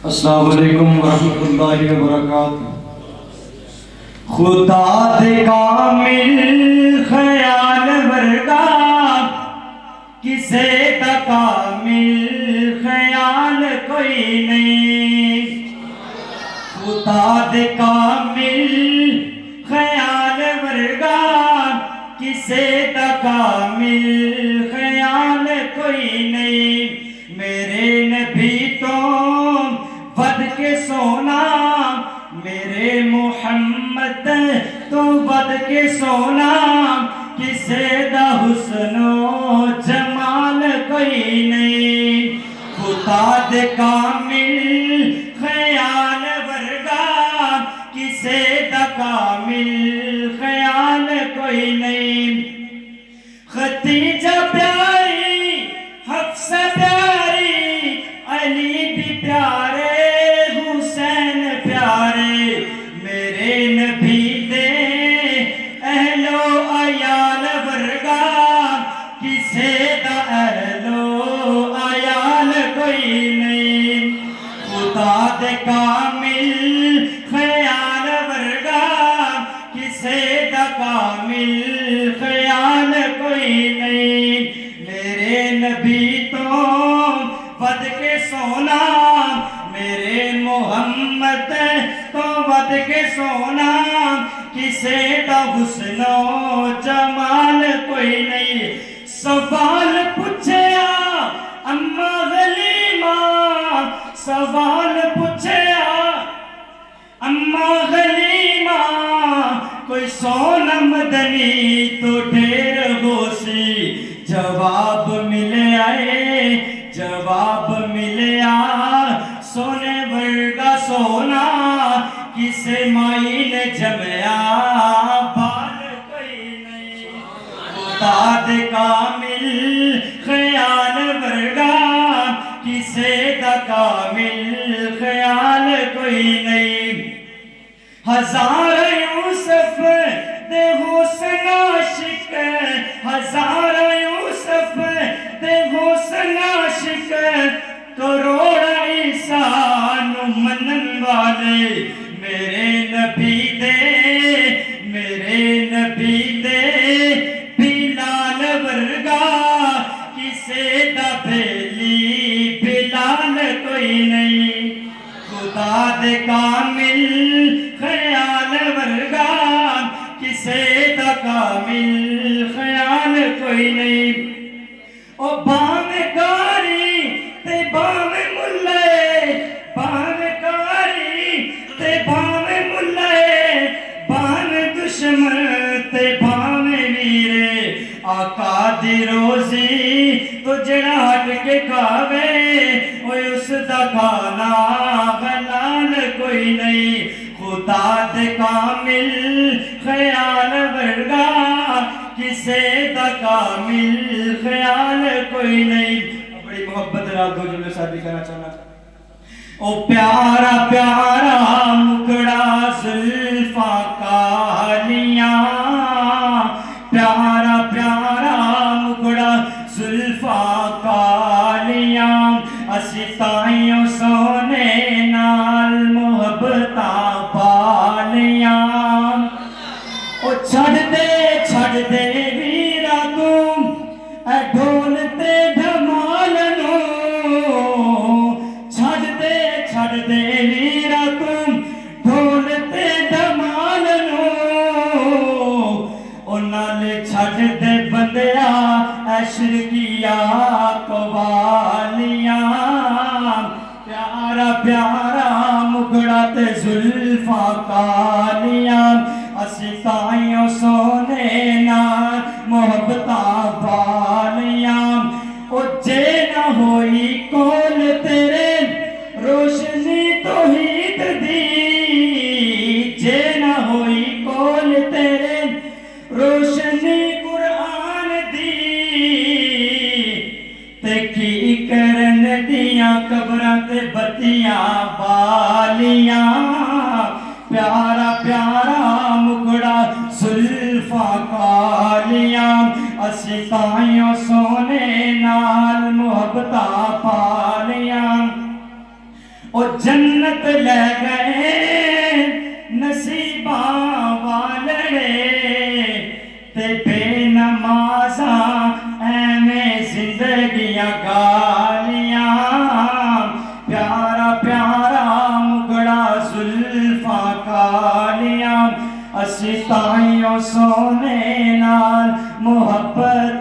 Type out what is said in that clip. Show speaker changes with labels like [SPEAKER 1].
[SPEAKER 1] السلام علیکم ورحمۃ اللہ وبرکاتہ۔ خدا دے کامل خیال ورگا کسے دا کامل خیال کوئی نہیں، خدا دے کامل خیال ورگا کسے دا کامل خیال کوئی نہیں۔ میرے نبی تو ود کے سونا، میرے محمد تو ود کے سونا، کسے دا حسن و جمال کوئی نہیں۔ خدا دے کامل خیال ورگا کسے دا کامل خیال کوئی نہیں۔ خدیجہ پیاری، حفصہ پیاری، علی بھی پیارے، حسین پیارے، میرے نبی دے اہل و عیال ورگا کسے دا اہل و عیال کوئی نہیں۔ خدا دے کامل خیال ورگا کسے دا کامل خیال کوئی نہیں۔ میرے نبی تو ود کے سونا، میرے محمد تو ود کے سونا، کسے دا حسن و جمال کوئی نہیں۔ سوال پوچھیا اما غلیمہ، سوال پوچھیا اما غلیمہ، کوئی سونا مدنی تو ڈھیر ہو سی، جواب ملے آئے، جواب ملیا سونے ورگا سونا، کسے مائی نے جمیا بال کوئی نہیں۔ خدا دے کامل خیال ورگا کسے دا کامل خیال کوئی نہیں۔ ہزار یوسف دے حسن عاشق، ہزار یوسف دے حسن عاشق، کروڑا عیسیٰ نو منن والے، میرے نبی دے، میرے نبی دے بلال ورگا کسے دا بیلی بلال کوئی نہیں۔ خدا دے کامل خیال ورگا کسے دا کامل خیال کوئی نہیں۔ او بام کاری تے بام ملے، بام کاری تے بام ملے، بام دشمن تے بام ویرے، آقا دی روزی تو جڑا ہٹ کے کھاوے، اوے اس دا کھانا حلال کوئی نہیں۔ خدا دے کامل خیال ورگا کسے دا کامل خیال کوئی نہیں۔ بڑی محبت رات دو جملے شادی کرنا چاہنا۔ او پیارا پیارا مکڑا زلفاں کالیاں، پیارا پیارا مکڑا زلفاں کالیاں، اسی تائیوں سونے نال محبتاں پالیاں۔ او چھڑ دے ویرا تم اے ڈھول تے دھمال نو، چھڑ دے ویرا تم ڈھول تے دھمال نو، او نالے چھڑ دے بندیا اے شرکیہ قوالیاں۔ پیارا پیارا مکڑا تے زلفاں کالیاں، اسی تائیوں سونے نال محبتاں پالیاں۔ او جے نہ ہوئی کول تیرے روشنی توحید دی، جے نہ ہوئی کول تیرے روشنی قرآن دی، تے کی کرن دیاں قبراں تے بتیاں بالیاں۔ پیارا پیارا مکڑا زلفاں کالیاں، اسی تائیوں سونے نال محبتاں پالیاں۔ او جنت لے گئے نصیباں والے تے بے نمازاں ایویں زندگیاں گالیاں پیارا پیارا مگڑا زلفاں کالیاں اسی تائیوں سونے نال محبت